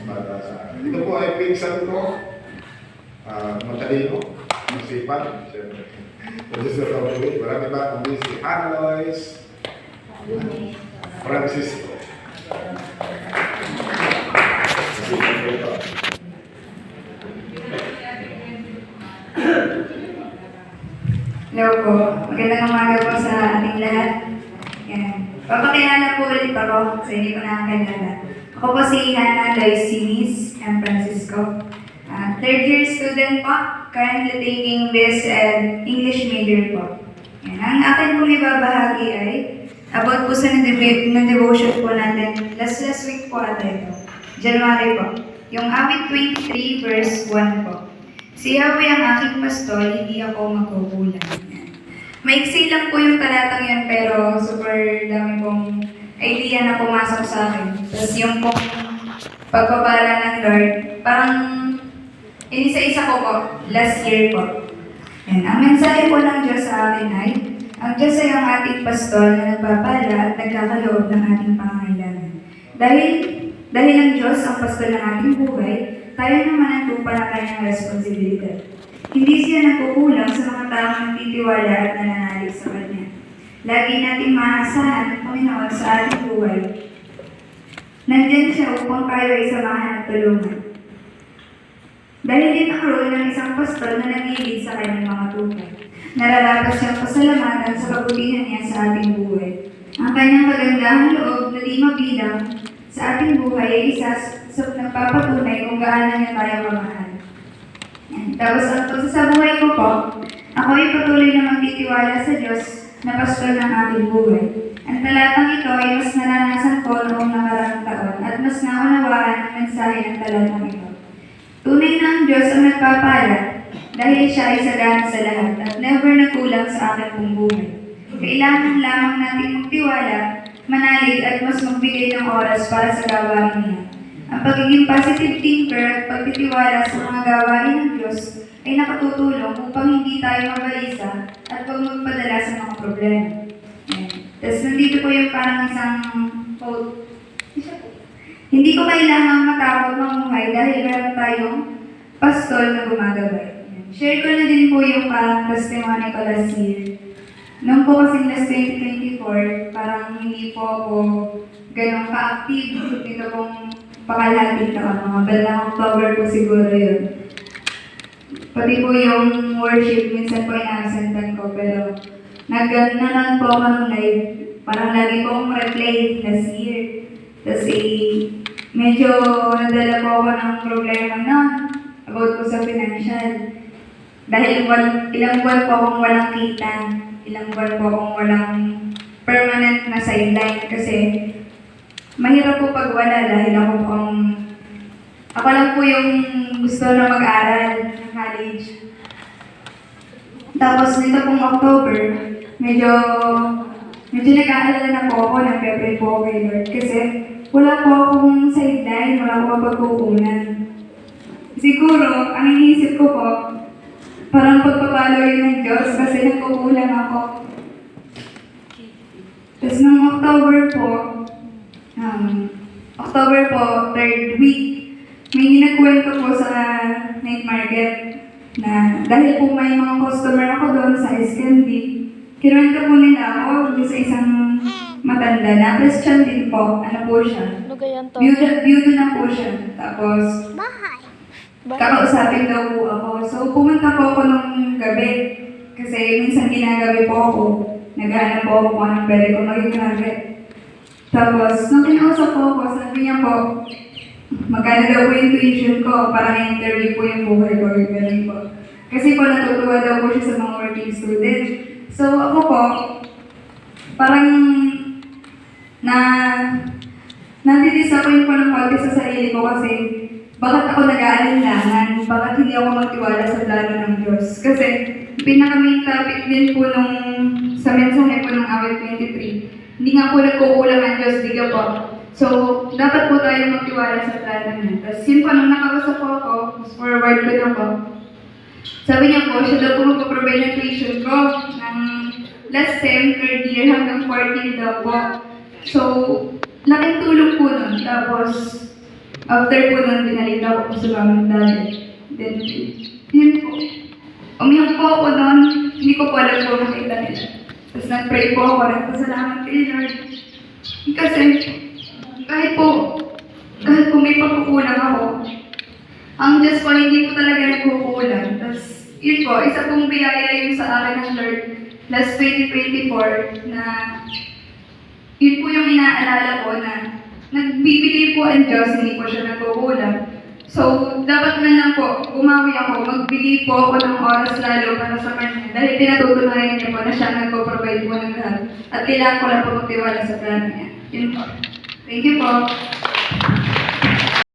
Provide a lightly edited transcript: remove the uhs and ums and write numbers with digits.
bata sa akin. Ito po ay pinsan ko, matalino, masipag, siyempre. Producer Robert, marami ba kami si Hannah Lois, Francisco. Masipag po ito. Hello po. Magandang umaga po sa ating lahat. Yan. Papakilala po ulit ako sa hindi ko nakakilala. Ako po si Hannah Lois Sinis and Francisco. Third year student po. Currently taking this English major po. Yan. Ang akin pong ibabahagi ay about po sa na-devotion po natin. Last week po ata ito. January po. Yung awit 23 verse 1 po. Si Yahweh ang aking pastol, hindi ako magkukulang. Maiksi lang po yung talatang yan, pero super dami pong idea na pumasok sa akin. Tapos yung pong pagpapala ng Lord, parang inisa-isa ko po, last year po. Yan. Ang mensahe po ng Diyos sa akin ay, ang Diyos ay ang ating pastol na nagpapala at nagkakaloob ng ating pangangailangan. Dahil ang Diyos ang pastol ng ating buhay, tayo naman ang tupa ng kanyang responsibilidad. Hindi siya nagkukulang sa mga taong nagtitiwala at nananalig sa Kanya. Lagi nating maasahan ang Panginoon sa ating buhay. Nandiyan siya upang tayo ay samahan at tulungan. Dahil din ang role ng isang pastol na nag-iigid sa kanyang mga tupa. Nararapat siyang pasalamatan sa kabutihan niya sa ating buhay. Ang kanyang kagandahang loob na di mabilang sa ating buhay ay isa sa nagpapatunay kung gaano niya tayo kamahal. Tapos sa buhay ko po, ako ay patuloy na magtitiwala sa Diyos na pastol ng ating buhay. Ang talatang ito ay mas naranasan ko noong nakaraang taon at mas naunawaan ang mensahe ng talatang ito. Tunay na ang Diyos ang nagpapala dahil siya ay sagana sa lahat at never nakulang sa aking pong buhay. Kailangan lamang natin magtiwala, manalig at mas magbigay ng oras para sa gawain niya. Ang pagiging positive thinker at pagtitiwala sa mga gawain ng Diyos ay nakatutulong upang hindi tayo mabalisa at huwag magpadala sa mga problema. Ayan. Tapos nandito po yung parang isang quote. Hindi ko kailangang matakot mamuhay dahil meron tayong pastol na gumagabay. Ayan. Share ko na din po yung parang testimony ko last year. Noong po kasing last 2024, parang hindi po ako ganun ka-active. Ito pong pakalahati na mga bandang October po siguro yun. Pati po yung worship, minsan po ina-absentan ko, pero nag-nanan po ako ng live. Parang lagi po akong replay last year. Tapos medyo nadala po ako ng problema na about po sa financial. Dahil ilang buwan po akong walang kita, ilang buwan po akong walang permanent na sideline kasi mahirap po pag wala dahil ako lang po yung gusto na mag-aral ng college. Tapos nito pong October, medyo nag-aalala na po ako, nag-pray po ako kay Lord kasi wala po akong sideline, wala akong pagkukunan. Siguro, ang iniisip ko po, parang pagpapalo yun ng Diyos kasi nagkukulang ako. Tapos nung October po, third week, may ginagkwento po sa night market na dahil po may mga customer ako doon sa Ice Candy, kinuwento po nila ako sa isang matanda na Christian din po. Ano po siya? Beauty na po siya. Tapos, kakausapin daw po ako. So, pumunta po ako nung gabi. Kasi minsan ginagabi po ako. Naghahanap po ako kung anong pwede ko maging target. Tapos, nung kinausap po ako, sabi niya po, magkano daw po yung tuition ko para na-interview po yung buhay ko. Ganun po. Kasi po natutuwa daw po siya sa mga working student. So, ako po, parang nandidisappoint po ng konti sa sarili ko kasi bakit ako nag-aalinlangan? Bakit hindi ako magtiwala sa plano ng Diyos? Kasi pinaka-main topic din po sa mensahe po ng awit 23. Hindi nga po nagkukulang ang Diyos, di ka po. So, dapat po tayo magtiwala sa plano niya. Tapos yun po, nung nakausap po ako, forward ko na po. Sabi niya po, siya daw po magpaprovide ng tuition ko ng last sem, third year hanggang fourth year daw po. So, laking tulong po nun. Tapos, After po nun, binalita ko po sa mami dahil. Then, yun po. Umiyak po ako noon, hindi ko po alam po nakita nila. Tapos nag-pray po ako, nagpasalamat kay Lord. Kasi, kahit po may pagkukulang ako, ang Diyos po hindi po talaga nagkukulang. Tapos, yun po, isa pong biyaya yun sa akin ng Lord last 2024 na yun po yung inaalala ko na nagbibigay po ang Diyos, hindi po siya nagkukulang. So, dapat man lang po, umawi ako, magbigay po ako ng oras lalo para sa kanya. Dahil pinatutunayan niya po na siya nagpo-provide po ng lahat. At kailangan ko lang po magtiwala sa plano niya. Yun po. Thank you po.